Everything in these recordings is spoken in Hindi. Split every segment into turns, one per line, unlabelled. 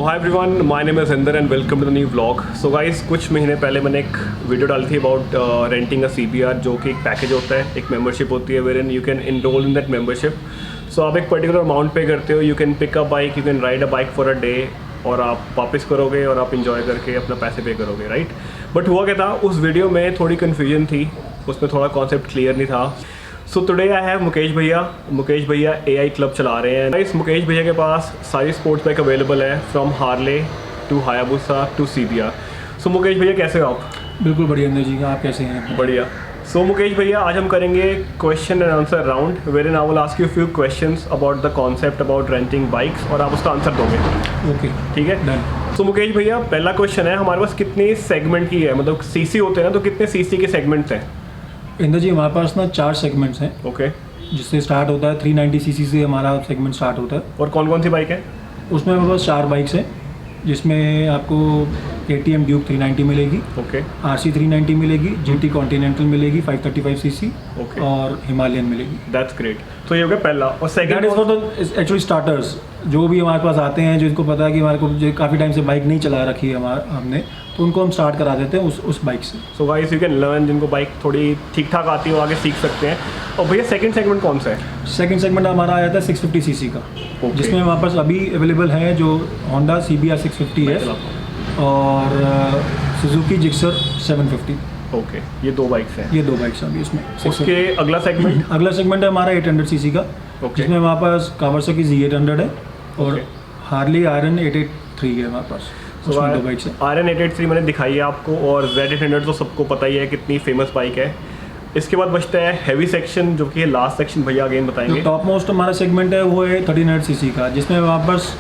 So hi everyone, my name is Inder and welcome to the new vlog. So guys, कुछ महीने पहले मैंने एक वीडियो डाली थी अबाउट रेंटिंग अ CBR, जो कि एक पैकेज होता है, एक मेंबरशिप होती है where in you can enrol in that membership. So आप एक पर्टिकुलर अमाउंट पे करते हो, you can pick a bike, you can ride a bike for a day और आप वापस करोगे और आप इंजॉय करके अपना पैसे पे करोगे, राइट। बट हुआ क्या था, उस वीडियो में थोड़ी कन्फ्यूजन थी, उसमें थोड़ा कॉन्सेप्ट क्लियर नहीं था। So today I have Mukesh भैया AI क्लब चला रहे हैं। इस मुकेश भैया के पास सारी स्पोर्ट्स बाइक अवेलेबल है, from Harley to Hayabusa to CBR। So Mukesh भैया कैसे हो आप?
बिल्कुल बढ़िया अंदर जी, आप कैसे हैं?
बढ़िया। सो मुकेश भैया, आज हम करेंगे question and answer round, wherein I will ask you few questions about the concept about renting bikes और आप उसका आंसर दोगे।
ओके,
ठीक है,
डन।
सो मुकेश भैया, पहला क्वेश्चन है, हमारे पास कितने सेगमेंट की है, मतलब सीसी होते हैं ना, तो कितने सीसी के सेगमेंट्स हैं?
इंदर जी, हमारे पास ना 4 सेगमेंट्स हैं।
ओके।
जिससे स्टार्ट होता है 390 सीसी से हमारा सेगमेंट स्टार्ट होता है।
और कौन कौन सी बाइक है?
उसमें हमारे पास 4 बाइक्स हैं, जिसमें आपको KTM ड्यूक 390 मिलेगी,
ओके,
RC 390 मिलेगी, GT कॉन्टिनेंटल मिलेगी 535 सीसी,
ओके,
और हिमालयन मिलेगी।
That's great. तो ये हो गया पहला। और
that
second
is for the actually starters, जो भी हमारे पास आते हैं, जिनको पता है कि हमारे को जो काफ़ी टाइम से बाइक नहीं चला रखी है हमने, तो उनको हम स्टार्ट करा देते हैं उस बाइक से।
So guys, you can learn, जिनको बाइक थोड़ी ठीक ठाक आती है वो आगे सीख सकते हैं। और भैया सेकंड सेगमेंट कौन सा है?
सेकंड सेगमेंट हमारा आया था 650 सीसी का,
Okay.
जिसमें हमारे पास अभी अवेलेबल है जो होंडा CBR 650 है और सुजुकी जिक्सर 750।
ओके, ये 2 बाइक्स हैं।
ये 2 बाइक्स अभी इसमें।
उसके अगला सेगमेंट?
अगला सेगमेंट है हमारा 800 सीसी का,
Okay.
जिसमें हमारे पास कावासाकी Z800 है और
Okay.
हार्ली आयरन 883 है हमारे पास। उसमें 2 बाइक्स है।
आयरन 883 मैंने दिखाई है आपको, और Z800 तो सबको पता ही है कितनी फेमस बाइक है। इसके बाद बचता है हैवी सेक्शन, जो कि लास्ट सेक्शन भैया अगेन बताएंगे।
जो टॉप मोस्ट हमारा सेगमेंट है वो है 1300 सीसी का, जिसमें हमारे पास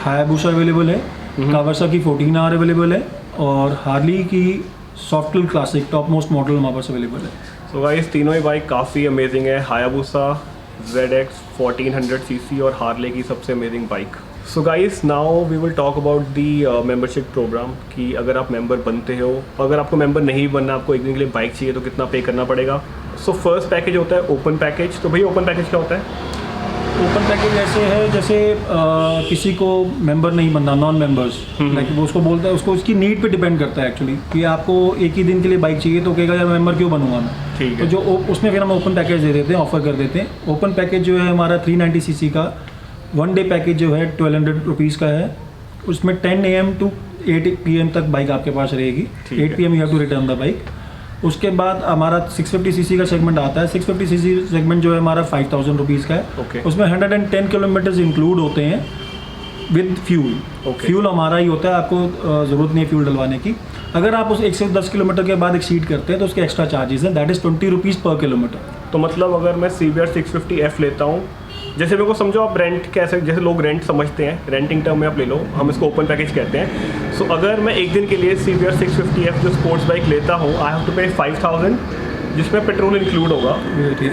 हायाबुसा अवेलेबल है, कावासाकी 14R अवेलेबल है और हार्ली की software classic top most model हमारे पास अवेलेबल है।
सो गाइस, तीनों ही बाइक काफ़ी अमेजिंग है, हायाबुसा, ZX 1400 सीसी और हार्ले की सबसे amazing bike. So guys, now we will talk about the membership program, कि अगर आप मेंबर बनते हो, अगर आपको मेंबर नहीं बनना, आपको एक दिन के लिए बाइक चाहिए, तो कितना पे करना पड़ेगा। सो फर्स्ट पैकेज होता है ओपन पैकेज। तो भैया ओपन पैकेज क्या होता है?
ओपन पैकेज ऐसे है जैसे किसी को मेंबर नहीं बनना, नॉन मेंबर्स, लाइक वो उसको बोलता है, उसको उसकी नीड पे डिपेंड करता है एक्चुअली, कि आपको एक ही दिन के लिए बाइक चाहिए, तो कहेगा यार मेंबर क्यों बनूंगा मैं।
ठीक
तो
है।
जो उसमें फिर हम ओपन पैकेज दे देते हैं, ऑफर कर देते हैं। ओपन पैकेज जो है हमारा 390 सीसी का 1 डे पैकेज जो है 1200 रुपीज़ का है। उसमें 10 AM टू 8 PM तक बाइक आपके पास रहेगी। 8 PM you have to return the bike. उसके बाद हमारा 650 सीसी का सेगमेंट आता है। 650 सीसी सेगमेंट जो है हमारा 5000 रुपीज़ का है।
Okay.
उसमें 110 किलोमीटर्स इंक्लूड होते हैं विद फ्यूल।
Okay.
फ्यूल हमारा ही होता है, आपको ज़रूरत नहीं है फ्यूल डलवाने की। अगर आप उस 110 किलोमीटर के बाद एक्सीड करते हैं तो उसके एक्स्ट्रा चार्जेस हैं, that is 20 rupees per kilometre.
तो मतलब अगर मैं CBR 650F लेता हूँ, जैसे मेरे को समझो आप रेंट कैसे, जैसे लोग रेंट समझते हैं, रेंटिंग टर्म में आप ले लो, हम इसको ओपन पैकेज कहते हैं। सो अगर मैं एक दिन के लिए CBR 650F जो स्पोर्ट्स बाइक लेता हूँ, आई हैव टू पे 5000, जिसमें पेट्रोल इंक्लूड होगा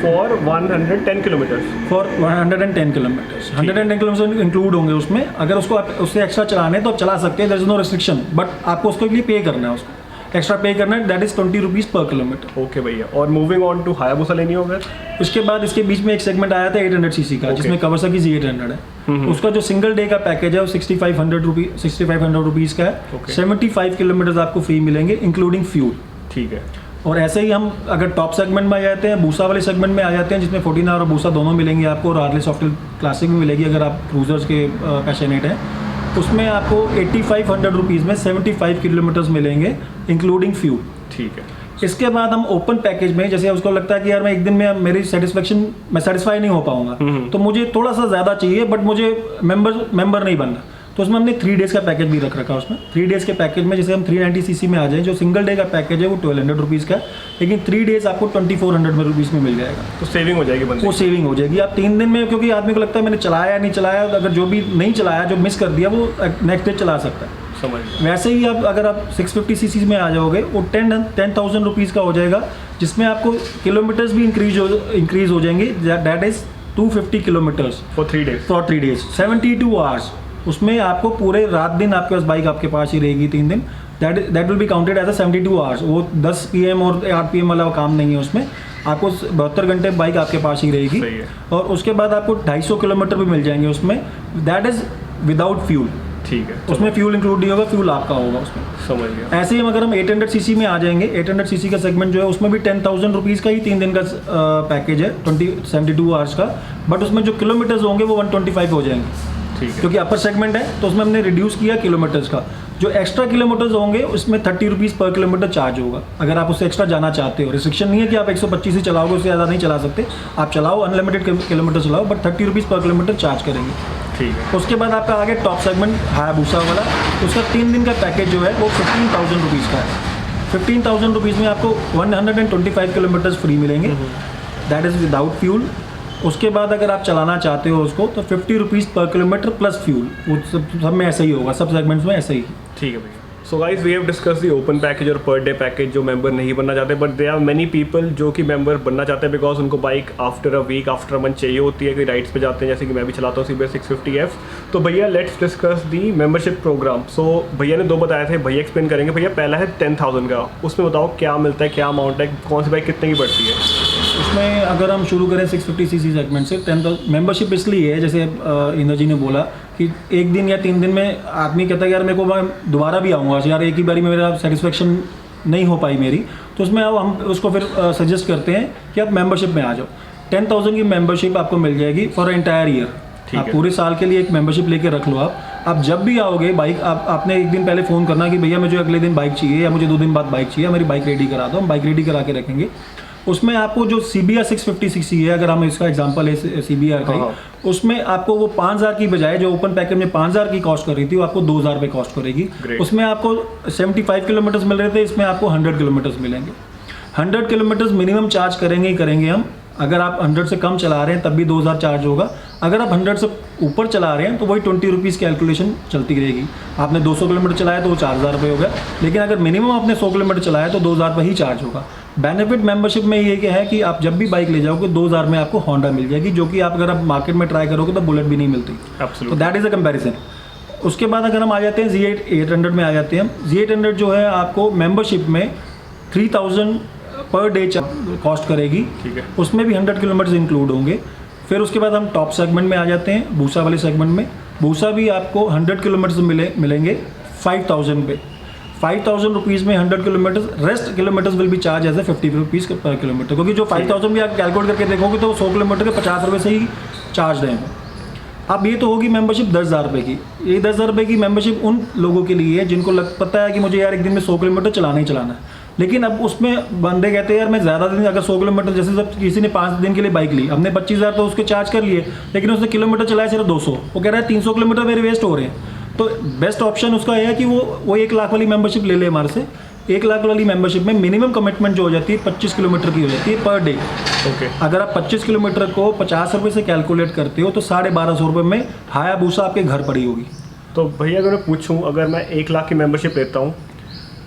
for 110 kilometres.
For 110 kilometres 110 kilometre include होंगे उसमें। अगर उसको आप उससे एक्स्ट्रा चलाने तो आप चला सकते हैं, there is no restriction, but आपको उसके लिए पे करना है, उसको एक्स्ट्रा पे करना है, that is 20 rupees per kilometre.
Okay भैया, और मूविंग ऑन टू हायाबुसा लेनी होगा।
उसके बाद इसके बीच में एक सेगमेंट आया था 800 सीसी का, जिसमें कावासाकी Z800 है। उसका जो सिंगल डे का पैकेज है वो 6500 रुपीज़ का है।
Okay.
75 किलोमीटर आपको फ्री मिलेंगे इंक्लूडिंग फ्यूल।
ठीक है।
और ऐसे ही हम अगर टॉप सेगमेंट में आ जाते हैं, बूसा वाले सेगमेंट में आ जाते हैं, जिसमें 14R और बूसा दोनों मिलेंगे आपको, और हार्ले सॉफ्टवेयर क्लासिक भी मिलेगी अगर आप क्रूजर्स के पैशनेट हैं। उसमें आपको 8500 रुपीज़ में 75 किलोमीटर्स मिलेंगे इंक्लूडिंग फ्यूल।
ठीक है।
इसके बाद हम ओपन पैकेज में, जैसे उसको लगता है कि यार मैं एक दिन में मेरी मैं सेटिस्फाई नहीं हो पाऊंगा, तो मुझे थोड़ा सा ज़्यादा चाहिए, बट मुझे मेंबर नहीं बनना, तो उसमें हमने 3 डेज़ का पैकेज भी रख रखा है। उसमें 3 डेज़ के पैकेज में जैसे हम 390 सीसी में आ जाए, जो सिंगल डे का पैकेज है वो 1200 रुपीज़ का, लेकिन 3 डेज़ आपको 2400 रुपीज़ में मिल जाएगा।
तो सेविंग हो जाएगी बंदे,
वो सेविंग हो जाएगी। आप 3 दिन में, क्योंकि आदमी को लगता है मैंने चलाया नहीं चलाया, अगर जो भी नहीं चलाया, जो मिस कर दिया, वो नेक्स्ट डे चला सकता है।
समझ।
वैसे ही आप अगर आप 650 सीसी में आ जाओगे, वो 10,000 रुपीज़ का हो जाएगा, जिसमें आपको किलोमीटर्स भी इंक्रीज हो जाएंगे, that is 250 kilometres
for 3 days.
72 hours. उसमें आपको पूरे रात दिन आपके पास बाइक आपके पास ही रहेगी 3 दिन। That will be counted as a 72 hours. वो 10 PM और 8 PM वाला काम नहीं है उसमें। आपको 72 घंटे बाइक आपके पास ही रहेगी। और उसके बाद आपको 250 किलोमीटर भी मिल जाएंगे उसमें, दैट इज़ विदाउट फ्यूल।
ठीक है,
उसमें फ्यूल इंक्लूड नहीं होगा, फ्यूल आपका होगा उसमें।
समझ गया।
ऐसे ही अगर हम 800 सीसी में आ जाएंगे, 800 सीसी का सेगमेंट जो है उसमें भी 10,000 रुपीज़ का ही 3 दिन का पैकेज है, 72 आवर्स का, बट उसमें जो किलोमीटर्स होंगे वो 125 हो जाएंगे,
ठीक है।
क्योंकि अपर सेगमेंट है तो उसमें हमने रिड्यूस किया किलोमीटर्स का। जो एक्स्ट्रा किलोमीटर्स होंगे उसमें 30 रुपीज़ पर किलोमीटर चार्ज होगा, अगर आप उससे एक्स्ट्रा जाना चाहते हो। रिस्ट्रिक्शन नहीं है कि आप 125 ही चलाओगे, उससे ज़्यादा नहीं चला सकते, आप चलाओ, अनलिमिटेड किलोमीटर चलाओ, but 30 rupees per kilometre charge करेंगे।
ठीक है।
उसके बाद आपका आगे टॉप सेगमेंट हायाबुसा वाला, उसका 3 दिन का पैकेज जो है वो 15,000 रुपीज़ का है। 15,000 रुपीज़ में आपको 125 किलोमीटर्स फ्री मिलेंगे, दैट इज़ विदाउट फ्यूल। उसके बाद अगर आप चलाना चाहते हो उसको तो 50 rupees per kilometre plus fuel, वो सब में ऐसा ही होगा, सब सेगमेंट्स में ऐसा ही।
ठीक है भैया। So guys we have discuss the open package और पर डे पैकेज जो मेंबर नहीं बनना चाहते, but there are many people जो कि मेंबर बनना चाहते हैं बिकॉज उनको bike after a week after a month चाहिए होती है, कोई राइड्स पे जाते हैं, जैसे कि मैं भी चलाता हूँ CBR 650F। तो भैया let's discuss the membership programme. So भैया ने 2 बताए थे, भैया एक्सप्लेन करेंगे। भैया पहला है 10,000 का, उसमें बताओ क्या मिलता है, क्या अमाउंट है, कौन सी बाइक कितने की पड़ती है?
उसमें अगर हम शुरू करें 650 सीसी सेगमेंट से, 10,000 मेंबरशिप इसलिए है, जैसे इंद्र जी ने बोला कि 1 दिन या 3 दिन में आदमी कहता है यार मेरे को मैं दोबारा भी आऊँगा, यार एक ही बारी में मेरा सेटिस्फेक्शन नहीं हो पाई मेरी, तो उसमें अब हम उसको फिर सजेस्ट करते हैं कि आप मेंबरशिप में आ जाओ। 10,000 की मेंबरशिप आपको मिल जाएगी फॉर एंटायर ईयर। आप पूरे साल के लिए एक मेंबरशिप लेके रख लो। आप जब भी आओगे बाइक, आपने एक दिन पहले फ़ोन करना कि भैया मुझे अगले दिन बाइक चाहिए या मुझे 2 दिन बाद बाइक चाहिए, मेरी बाइक रेडी करा दो, हम बाइक रेडी करा के रखेंगे। उसमें आपको जो CBR 650 सीसी है, अगर हम इसका एग्जांपल है CBR का ही, उसमें आपको वो 5,000 की बजाय जो ओपन पैकेज में 5,000 की कॉस्ट कर रही थी वो आपको 2,000 रुपये कॉस्ट करेगी। उसमें आपको 75 किलोमीटर्स मिल रहे थे, इसमें आपको 100 किलोमीटर्स मिलेंगे। 100 किलोमीटर्स मिनिमम चार्ज करेंगे ही करेंगे हम। अगर आप 100 से कम चला रहे हैं तब भी 2,000 चार्ज होगा, अगर आप 100 से ऊपर चला रहे हैं तो वही 20 रुपीज़ कैलकुलेशन चलती रहेगी। आपने 200 किलोमीटर चलाया तो वो 4,000 रुपये हो गया, लेकिन अगर मिनिमम आपने 100 किलोमीटर चलाया तो 2,000 रुपये ही चार्ज होगा। बेनिफिट मेंबरशिप में ये क्या है कि आप जब भी बाइक ले जाओगे 2,000 में आपको होंडा मिल जाएगी, जो कि आप अगर आप मार्केट में ट्राई करोगे तो बुलेट भी नहीं मिलती। तो दैट इज़ अ कंपैरिजन। उसके बाद अगर हम आ जाते हैं Z800 में आ जाते हैं हम। Z800 जो है आपको मेंबरशिप में 3,000 पर डे कॉस्ट करेगी,
ठीक है।
उसमें भी 100 किलोमीटर इंक्लूड होंगे। फिर उसके बाद हम टॉप सेगमेंट में आ जाते हैं, भूसा वाले सेगमेंट में। भूसा भी आपको 100 किलोमीटर मिलेंगे 5,000 पे। 5,000 रुपीज़ में 100 kilometre, rest kilometres will be charge as a 50 rupees per kilometre, क्योंकि जो 5,000 भी आप कैलकुलेट करके देखोगे तो 100 किलोमीटर के 50 रुपये से ही चार्ज हैं। अब ये तो होगी मेंबरशिप 10,000 रुपये की। ये 10,000 रुपये की मेंबरशिप उन लोगों के लिए है जिनको पता है कि मुझे यार एक दिन में 100 किलोमीटर चलाना ही चलाना है, लेकिन अब उसमें बंदे कहते हैं यार मैं ज़्यादा दिन, अगर 100 किलोमीटर, जैसे जब किसी ने 5 दिन के लिए बाइक ली, हमने 25,000 तो उसके चार्ज कर लिए, लेकिन उसने किलोमीटर चलाया सिर्फ 200, वो कह रहा है 300 किलोमीटर मेरे वेस्ट हो रहे हैं। तो बेस्ट ऑप्शन उसका है कि वो 1 लाख वाली मेंबरशिप ले ले हमारे से। 1 लाख वाली मेंबरशिप में मिनिमम कमिटमेंट जो हो जाती है 25 किलोमीटर की हो जाती है पर डे।
ओके।
अगर आप 25 किलोमीटर को 50 रुपये से कैलकुलेट करते हो तो 1,250 रुपये में हायाबुसा आपके घर पड़ी होगी।
तो भैया अगर मैं पूछूं, अगर मैं 1 लाख की मेंबरशिप लेता हूं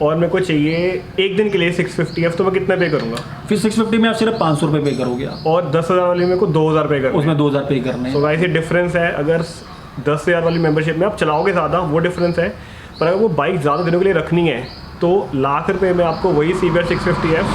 और मेरे को चाहिए एक दिन के लिए 650F, तो मैं कितना पे करूंगा?
फिर 650 में आप सिर्फ 500 रुपये पे करोगे आप,
और 10,000 वाली मेरे को 2,000 पे करना है।
उसमें 2,000 पे करने हैं।
तो गाइस ये डिफरेंस है। अगर 10,000 वाली मेंबरशिप में आप चलाओगे ज़्यादा, वो डिफरेंस है, पर अगर वो बाइक ज़्यादा दिनों के लिए रखनी है तो ₹1,00,000 में आपको वही CBR 650F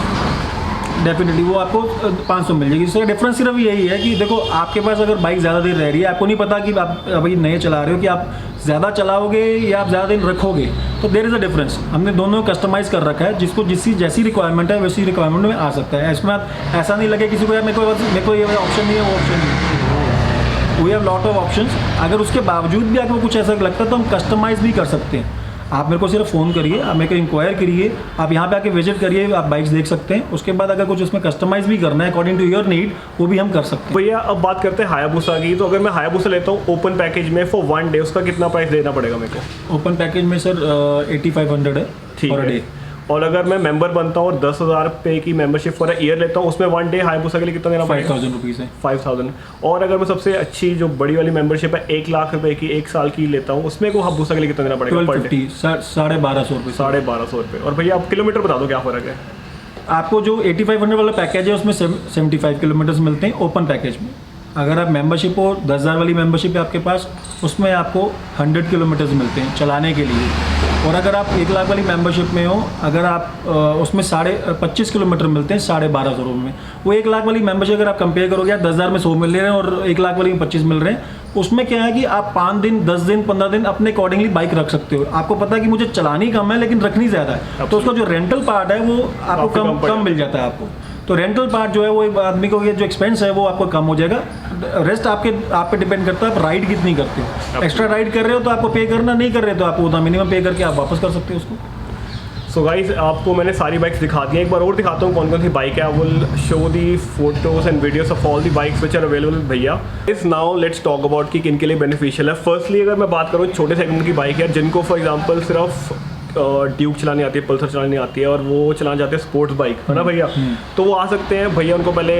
डेफिनेटली वो आपको 500 मिल जाएगी। इसका डिफरेंस सिर्फ यही है कि देखो आपके पास अगर बाइक ज़्यादा देर रह रही है, आपको नहीं पता कि आप अभी नए चला रहे हो कि आप ज़्यादा चलाओगे या आप ज़्यादा दिन रखोगे, तो देयर इज़ अ डिफरेंस। हमने दोनों कस्टमाइज़ कर रखा है, जिसको जैसी रिक्वायरमेंट है वैसी रिक्वायरमेंट में आ सकता है। इसमें ऐसा नहीं लगे किसी को यार मेरे को ये ऑप्शन नहीं है, वो ऑप्शन नहीं है। We have lot of options. अगर उसके बावजूद भी आपको कुछ ऐसा लगता है तो हम कस्टमाइज़ भी कर सकते हैं। आप मेरे को सिर्फ फ़ोन करिए, आप मेरे को इंक्वायर करिए, आप यहाँ पे आके विजिट करिए, आप बाइक्स देख सकते हैं। उसके बाद अगर कुछ उसमें कस्टमाइज़ भी करना है अकॉर्डिंग टू योर नीड, वो भी हम कर सकते हैं।
भैया अब बात करते हैं हायाबुसा की। तो अगर मैं हायाबुसा लेता हूँ ओपन पैकेज में फॉर 1 डे, उसका कितना प्राइस देना पड़ेगा मेरे को?
ओपन पैकेज में सर 8,500 है
ठीक
पर
है।
डे।
और अगर मैं मेंबर बनता हूँ और 10,000 रुपये की मेंबरशिप फॉर ईयर लेता हूँ, उसमें 1 डे हायाबुसा के लिए कितना देना पड़ेगा?
5,000 रुपीज़ है।
5,000। और अगर मैं सबसे अच्छी जो बड़ी वाली मेंबरशिप है 1 लाख रुपए की 1 साल की लेता हूँ, उसमें को हायाबुसा के लिए कितना देना पड़ेगा?
1250, 1,250 रुपये।
1,250 रुपये। और भैया आप किलोमीटर बता दो क्या फ़र्क है?
आपको जो 8,500 वाला पैकेज है उसमें 75 किलोमीटर्स मिलते हैं ओपन पैकेज में। अगर आप मेंबरशिप हो, 10,000 वाली मेंबरशिप है आपके पास, उसमें आपको 100 किलोमीटर्स मिलते हैं चलाने के लिए। और अगर आप 1 लाख वाली मेंबरशिप में हो, अगर आप उसमें 25 किलोमीटर मिलते हैं 1,250 रुपये में। वो 1 लाख वाली मेंबरशिप अगर आप कंपेयर करोगे, 10,000 में 100 मिल रहे हैं और 1 लाख वाली में 25 मिल रहे हैं, उसमें क्या है कि आप 5 दिन 10 दिन 15 दिन अपने अकॉर्डिंगली बाइक रख सकते हो। आपको पता है कि मुझे चलानी कम है लेकिन रखनी ज़्यादा है, तो उसका जो रेंटल पार्ट है वो आपको कम मिल जाता है आपको। तो रेंटल पार्ट जो है वो एक आदमी को, ये जो एक्सपेंस है वो आपको कम हो जाएगा। रेस्ट आप पे डिपेंड करता है आप राइड कितनी करते हो। एक्स्ट्रा राइड कर रहे हो तो आपको पे करना, नहीं कर रहे हो तो आपको उतना मिनिमम पे करके आप वापस कर सकते हो उसको।
सो गाइस, आपको मैंने सारी बाइक्स दिखा दी हैं, एक बार और दिखाता हूँ कौन कौन सी बाइक है। I will show the photos and videos of all the bikes which are available भैया। इस नाउ लेट्स टॉक अबाउट कि किन के लिए बेनिफिशियल है। फर्स्टली अगर मैं बात करूँ छोटे सेगमेंट की बाइक है जिनको फॉर एग्जांपल सिर्फ ड्यूक चलानी आती है, पल्सर चलानी आती है और वो चलाना चाहते हैं स्पोर्ट्स बाइक, है ना भैया, तो वो आ सकते हैं भैया। उनको पहले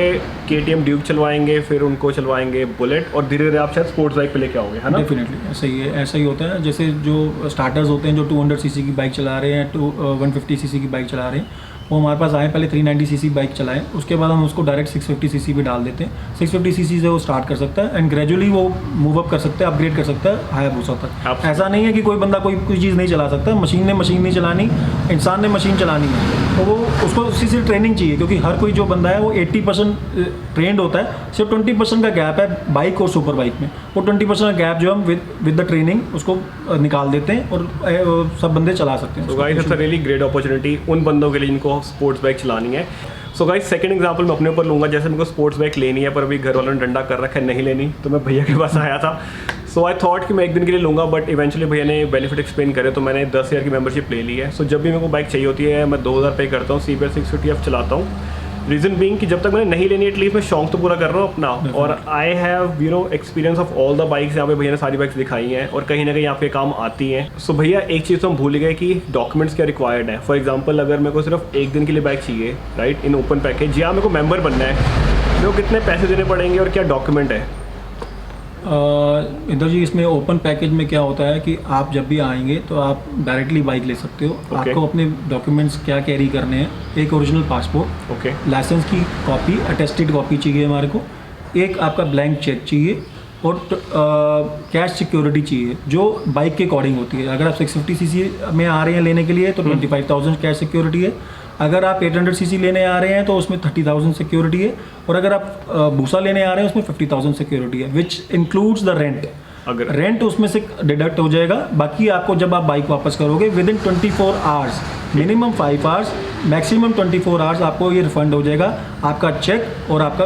KTM ड्यूक चलवाएंगे, फिर उनको चलवाएंगे बुलेट और धीरे धीरे आप शायद स्पोर्ट्स बाइक पे लेके आओगे, है ना?
डेफिनेटली ऐसा ही है, ऐसा ही होता है। जैसे जो स्टार्टर्स होते हैं जो 200 सीसी की बाइक चला रहे हैं, 150 सीसी की बाइक चला रहे हैं, वो हमारे पास आए, पहले 390 सीसी बाइक चलाएं, उसके बाद हम उसको डायरेक्ट 650 सीसी पे डाल देते हैं। 650 सीसी से वो स्टार्ट कर सकता है एंड ग्रेजुअली वो मूव अप कर सकता है, अपग्रेड कर सकता है हायाबुसा तक। ऐसा नहीं है कि कोई बंदा कोई चीज़ नहीं चला सकता। मशीन ने मशीन नहीं चलानी, इंसान ने मशीन चलानी है, तो वो उसको उसी से ट्रेनिंग चाहिए, क्योंकि हर कोई जो बंदा है वो 80% ट्रेंड होता है। सिर्फ 20% का गैप है बाइक और सुपर बाइक में। वो 20% का गैप जो हम विद द ट्रेनिंग उसको निकाल देते हैं और सब बंदे चला सकते हैं।
So guys, it's a really great opportunity उन बंदों के लिए जिनको स्पोर्ट्स बाइक चलानी है। सो गाइस, सेकंड एग्जांपल मैं अपने ऊपर लूँगा। जैसे मेरे को स्पोर्ट्स बाइक लेनी है पर अभी घर वालों ने डंडा कर रखा है नहीं लेनी, तो मैं भैया के पास आया था। सो आई थॉट कि मैं एक दिन के लिए लूँगा, बट इवेंचुअली भैया ने बेनिफिट एक्सप्लेन करे तो मैंने 10 हज़ार की मेंबरशिप ले ली है। सो जब भी मेरे को बाइक चाहिए होती है मैं 2000 पे करता हूँ, CBR 650F चलाता हूँ। रीज़न बीइंग कि जब तक मैंने नहीं लेनी एटलीस्ट मैं शौक तो पूरा कर रहा हूँ अपना। और I have experience of all the bikes. यहाँ पे भैया ने सारी बाइक्स दिखाई हैं और कहीं ना कहीं यहाँ पे काम आती हैं। सो भैया एक चीज़ तो हम भूल गए कि डॉक्यूमेंट्स क्या रिक्वायर्ड है। फॉर एग्जांपल अगर मेरे को सिर्फ एक दिन के लिए बाइक चाहिए, राइट, इन ओपन पैकेज, या मेरे को मेंबर बनना है, मेरे को कितने पैसे देने पड़ेंगे और क्या डॉक्यूमेंट है?
इंदर जी, इसमें ओपन पैकेज में क्या होता है कि आप जब भी आएंगे तो आप डायरेक्टली बाइक ले सकते हो। आपको अपने डॉक्यूमेंट्स क्या कैरी करने हैं, एक ओरिजिनल पासपोर्ट, लाइसेंस की कॉपी, अटेस्टेड कॉपी चाहिए हमारे को, एक आपका ब्लैंक चेक चाहिए और कैश सिक्योरिटी चाहिए जो बाइक के अकॉर्डिंग होती है। अगर आप 650 सीसी में आ रहे हैं लेने के लिए तो 25,000 कैश सिक्योरिटी है। अगर आप 800 सीसी लेने आ रहे हैं तो उसमें 30,000 सिक्योरिटी है। और अगर आप भूसा लेने आ रहे हैं उसमें 50,000 सिक्योरिटी है, विच इंक्लूड्स द रेंट। अगर रेंट उसमें से डिडक्ट हो जाएगा। बाकी आपको जब आप बाइक वापस करोगे with in 24 hours, minimum 5 hours, maximum 24 hours आपको ये रिफंड हो जाएगा, आपका चेक और आपका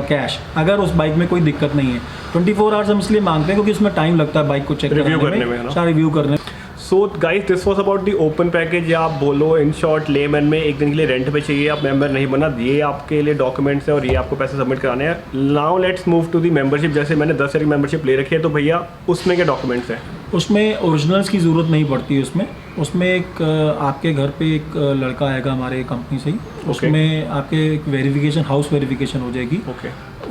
कैश, अगर उस बाइक में कोई दिक्कत नहीं है। 24 आवर्स हम इसलिए मांगते हैं क्योंकि उसमें टाइम लगता है बाइक को चेक करने में, सारा रिव्यू करने में।
So guys, this was about the open package, या आप बोलो इन शॉर्ट लेमैन में एक दिन के लिए रेंट पे चाहिए, आप मेंबर नहीं बना, ये आपके लिए डॉक्यूमेंट्स है और ये आपको पैसे सबमिट कराने हैं। Now let's move to the membership. जैसे मैंने 10 की मेंबरशिप ले रखी है, तो भैया उसमें क्या डॉक्यूमेंट्स हैं?
उसमें ओरिजिनल्स की ज़रूरत नहीं पड़ती। उसमें एक आपके घर पे एक लड़का आएगा हमारे कंपनी से ही, उसमें आपके एक वेरिफिकेशन, हाउस वेरिफिकेशन हो जाएगी।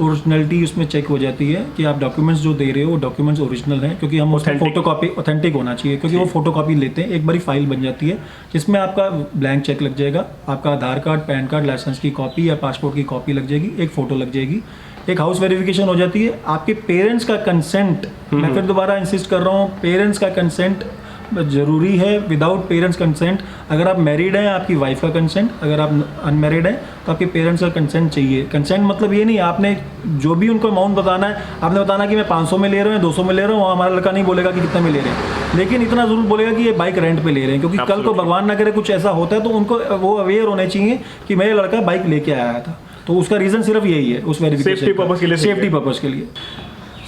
ओरिजिनलिटी उसमें चेक हो जाती है कि आप डॉक्यूमेंट्स जो दे रहे हो वो डॉक्यूमेंट्स ओरिजिनल हैं, क्योंकि हम उसमें फोटोकॉपी ऑथेंटिक होना चाहिए, क्योंकि वो फोटोकॉपी लेते हैं, एक बारी फाइल बन जाती है जिसमें आपका ब्लैंक चेक लग जाएगा, आपका आधार कार्ड, पैन कार्ड, लाइसेंस की कॉपी या पासपोर्ट की कॉपी लग जाएगी, एक फ़ोटो लग जाएगी, एक हाउस वेरिफिकेशन हो जाती है। आपके पेरेंट्स का कंसेंट, मैं फिर दोबारा इंसिस्ट कर रहा हूँ, पेरेंट्स का कंसेंट ज़रूरी है। विदाउट पेरेंट्स कंसेंट, अगर आप मैरिड हैं आपकी वाइफ का कंसेंट, अगर आप अनमैरिड हैं तो आपके पेरेंट्स का कंसेंट चाहिए। कंसेंट मतलब ये नहीं आपने जो भी उनको अमाउंट बताना है, आपने बताना कि मैं 500 में ले रहा हूँ, 200 में ले रहा हूँ, हमारा लड़का नहीं बोलेगा कि कितना में ले रहे हैं, लेकिन इतना ज़रूर बोलेगा कि ये बाइक रेंट पे ले रहे हैं, क्योंकि कल को भगवान ना करे कुछ ऐसा होता है तो उनको वो अवेयर होने चाहिए कि मेरा लड़का बाइक लेके आया था। तो उसका रीज़न सिर्फ यही है, उस वेरिफिकेशन, सेफ्टी पर्पज़ के लिए।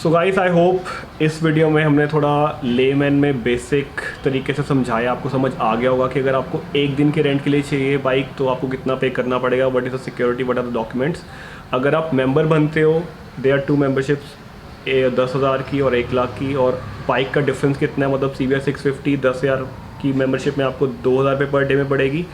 सो गाइस, आई होप इस वीडियो में हमने थोड़ा लेमैन में बेसिक तरीके से समझाया, आपको समझ आ गया होगा कि अगर आपको एक दिन के रेंट के लिए चाहिए बाइक तो आपको कितना पे करना पड़ेगा, what is the security, what are the documents. अगर आप मेंबर बनते हो, दे आर 2 मेंबरशिप्स, 10,000 की और 1 लाख की, और बाइक का डिफरेंस कितना है, मतलब CBR 650 10,000 की मेंबरशिप में आपको 2,000 रुपये पर डे में पड़ेगी।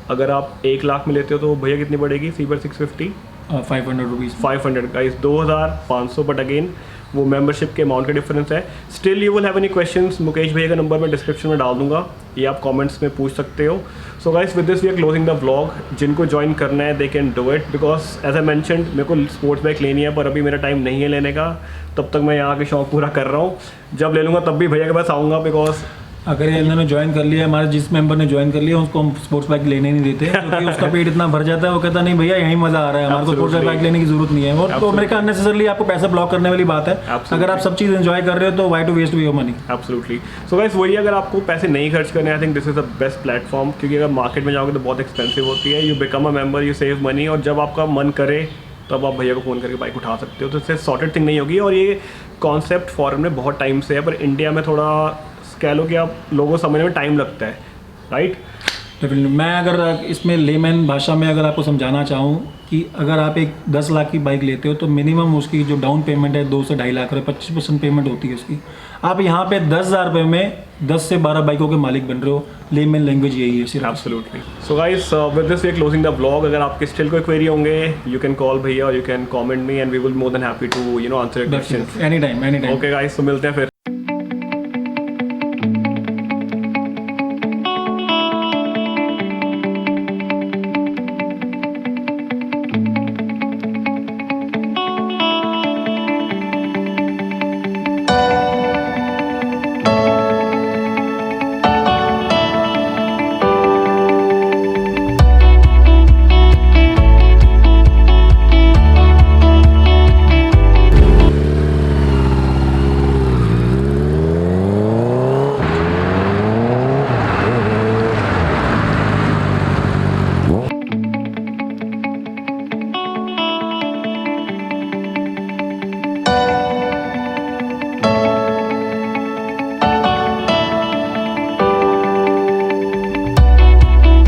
अगर आप 1 लाख में लेते हो तो भैया कितनी पड़ेगी CBR 650?
500 rupees,
500 guys, 2,500, but again वो मेंबरशिप के अमाउंट का डिफरेंस है। Still you will have any questions, Mukesh भैया का नंबर मैं डिस्क्रिप्शन में डाल दूंगा, ये आप कमेंट्स में पूछ सकते हो। So guys, with this we are closing the vlog. जिनको ज्वाइन करना है they can do it, because as I mentioned मेरे को स्पोर्ट्स बाइक लेनी है, पर अभी मेरा टाइम नहीं है लेने का, तब तक मैं यहाँ के शौक पूरा कर रहा हूँ। जब ले लूँगा तब भी भैया के पास आऊँगा, बिकॉज
अगर ये इन्होंने ज्वाइन कर लिया, हमारे जिस मेंबर ने ज्वाइन कर लिया उसको हम स्पोर्ट्स बाइक लेने नहीं देते क्योंकि उसका पेट इतना भर जाता है, वो कहता नहीं भैया यही मजा आ रहा है, हमारे को स्पोर्ट्स बाइक लेने की जरूरत नहीं है। और तो मेरे ख्याल अननेसेसरली आपको पैसा ब्लॉक करने वाली बात है। अगर आप सब चीज़ एंजॉय कर रहे हो तो why to waste your money.
Absolutely. So guys वही, अगर आपको पैसे नहीं खर्च करने, I think this is the best platform, क्योंकि अगर मार्केट में जाओगे तो बहुत एक्सपेंसिव होती है। You become a member, you save money, और जब आपका मन करे तब आप भैया को फ़ोन करके बाइक उठा सकते हो। तो इससे सॉर्टेड थिंग नहीं होगी। और ये कॉन्सेप्ट फॉरेन में बहुत टाइम से है, पर इंडिया में थोड़ा कह लो कि आप लोगों को समझने में टाइम लगता है, राइट?
डेफिनेटली। मैं अगर इसमें लेमैन भाषा में अगर आपको समझाना चाहूँ कि अगर आप एक 10 लाख की बाइक लेते हो तो मिनिमम उसकी जो डाउन पेमेंट है 2 से 2.5 लाख रुपये, 25% पेमेंट होती है उसकी। आप यहाँ पे 10,000 रुपये में 10 से 12 बाइकों के मालिक बन रहे हो। लेमैन लैंग्वेज यही है सिर्फ।
Absolutely. So guys with this we are closing the vlog. अगर आपके स्टिल कोई क्वेरी होंगे, यू कैन कॉल भैया और you can comment me and we will more than happy to answer your questions
any time.
Okay guys, तो मिलते हैं फिर।